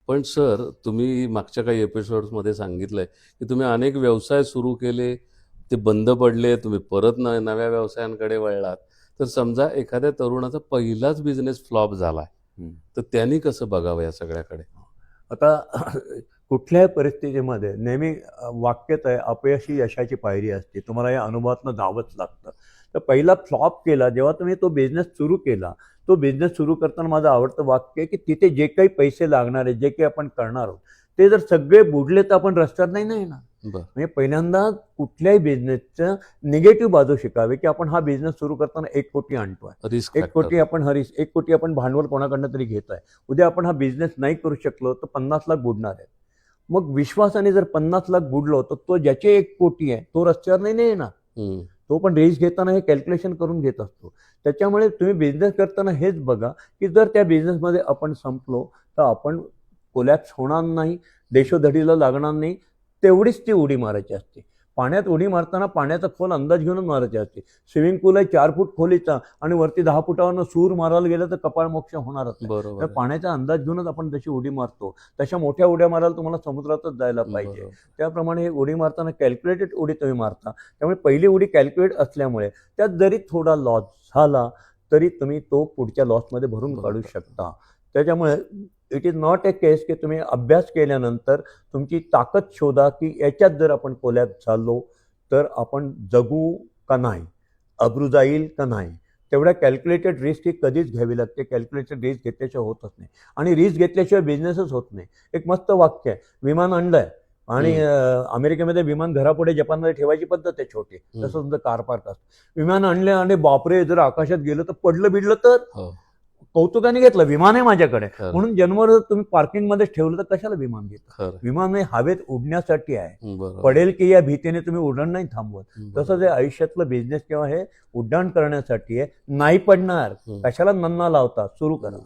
पण सर, तुम्ही मागच्या काही एपिसोड्समध्ये सांगितलंय, की तुम्ही अनेक व्यवसाय सुरू केले, ते बंद पडले, तुम्ही परत नव्या व्यवसायांकडे वळलात. तर समजा एखाद्या तरुणाचा पहिलाच बिझनेस फ्लॉप झालाय, हं. तर त्यांनी कसं बघावं या सगळ्याकडे? आता कुठल्याही परिस्थितीमध्ये नेहमी वाक्यच आहे, अपयश ही यशाची पायरी असते. तुम्हाला या अनुभवातनं जावंच लागतं. तर पहिला फ्लॉप केला, जेव्हा तुम्ही तो बिझनेस सुरू केला, तो बिझनेस सुरू करताना माझं आवडतं वाक्य आहे, की तिथे जे काही पैसे लागणार आहेत, जे काही आपण करणार आहोत, ते जर सगळे बुडले तर आपण रस्त्यावर नाही ना येणार. बरं. म्हणजे पहिल्यांदा कुठल्याही बिझनेसचं निगेटिव्ह बाजू शिकावी, की आपण हा बिझनेस सुरू करताना 1 कोटी आणतोय. रिस्क 1 कोटी आपण 1 कोटी आपण भांडवल कोणाकडनं तरी घेतोय. उद्या आपण हा बिझनेस नाही करू शकलो तर 50 लाख बुडणार आहेत. मग विश्वासाने जर 50 लाख बुडलो तर तो ज्याचे 1 कोटी आहे तो रस्त्यावर नाही येणार. तो पण रिस्क घेताना हे कॅल्क्युलेशन करून घेत असतो. त्याच्यामुळे तुम्ही बिझनेस करताना हेच बघा, की जर त्या बिझनेसमध्ये आपण संपलो तर आपण कोलॅप्स होणार नाही, देशोधडीला लागणार नाही. तेवढीच ती उडी मारायची असते. पाण्यात उडी मारताना पाण्याचा खोल अंदाज घेऊनच मारायची असते. स्विमिंग पूल आहे 4 फूट खोलीचा आणि वरती 10 फुटावरनं सूर मारायला गेलं तर कपाळ मोक्ष होणारच आहे. तर बरोबर आहे. पाण्याचा अंदाज घेऊनच आपण जशी उडी मारतो तशा मोठ्या उड्या मारायला तुम्हाला समुद्रातच जायला पाहिजे. बरोबर. त्याप्रमाणे उडी मारताना कॅल्क्युलेटेड उडी तुम्ही मारता. त्यामुळे पहिली उडी कॅल्क्युलेट असल्यामुळे त्यात जरी थोडा लॉस झाला तरी तुम्ही तो पुढच्या लॉसमध्ये भरून काढू बरोबर. शकता. त्याच्यामुळे इट इज नॉट ए केस की तुम्ही अभ्यास केल्यानंतर तुमची ताकद शोधा, की याच्यात जर आपण कोलॅप्स झालो तर आपण जगू का नाही, अब्रू जाईल का नाही. तेवढ्या कॅल्क्युलेटेड रिस्क ही कधीच घ्यावी लागते. कॅल्क्युलेटेड रिस्क घेतल्याशिवाय होतच नाही आणि रिस्क घेतल्याशिवाय बिझनेसच होत नाही. एक मस्त वाक्य आहे, विमान आणलंय आणि अमेरिकेमध्ये विमान घरापुढे जपानमध्ये ठेवायची पद्धत आहे छोटी, तसं तुमचं कार पार्क असतं. विमान आणले आणि बापरे जर आकाशात गेलं तर पडलं बिडलं तर हो. कौतुकाने घेतलं, विमान आहे माझ्याकडे खरं. म्हणून जन्मभर तुम्ही पार्किंगमध्ये ठेवलं तर कशाला विमान घेता. खरं. विमान हे हवेत उडण्यासाठी आहे. बरोबर. पडेल की या भीतीने तुम्ही उड्डाण नाही थांबवत. बरोबर. तसंच हे आयुष्यातलं बिझनेस किंवा हे उड्डाण करण्यासाठी आहे. नाही पडणार, कशाला नन्ना लावता, सुरू करा.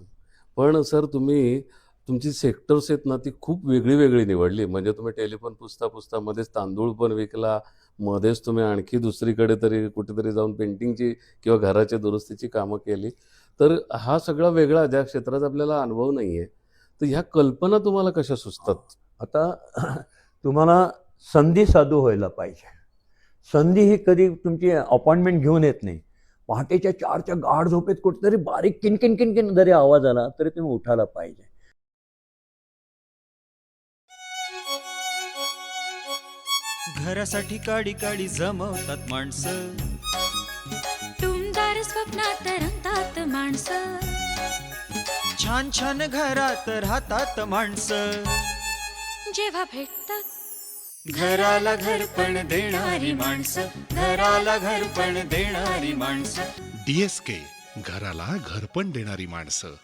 पण सर, तुम्ही तुमची सेक्टर्स आहेत ना, ती खूप वेगळी वेगळी निवडली. म्हणजे तुम्ही टेलिफोन पुसता पुसता मध्येच तांदूळ पण विकला, मध्येच तुम्ही आणखी दुसरीकडे तरी कुठेतरी जाऊन पेंटिंगची किंवा घराच्या दुरुस्तीची कामं केली. तर हा सगळा वेगळा, ज्या क्षेत्रात आपल्याला अनुभव नाहीये, तर ह्या कल्पना तुम्हाला कशा सुचतात? आता तुम्हाला संधी साधू व्हायला पाहिजे. संधी ही कधी तुमची अपॉइंटमेंट घेऊन येत नाही. पहाटेच्या 4च्या गाढ झोपेत कुठेतरी बारीक किनकिन किनकिन जरी आवाज आला तरी तुम्ही उठायला पाहिजे. घरासाठी काडी काडी जमवतात माणसं, टुमदार स्वप्नात रंगतात माणसं, छान छान घरात राहतात माणसं, जेव्हा भेटतात घराला घरपण देणारी माणसं, घराला घरपण देणारी माणसं. DSK, घराला घरपण देणारी माणसं.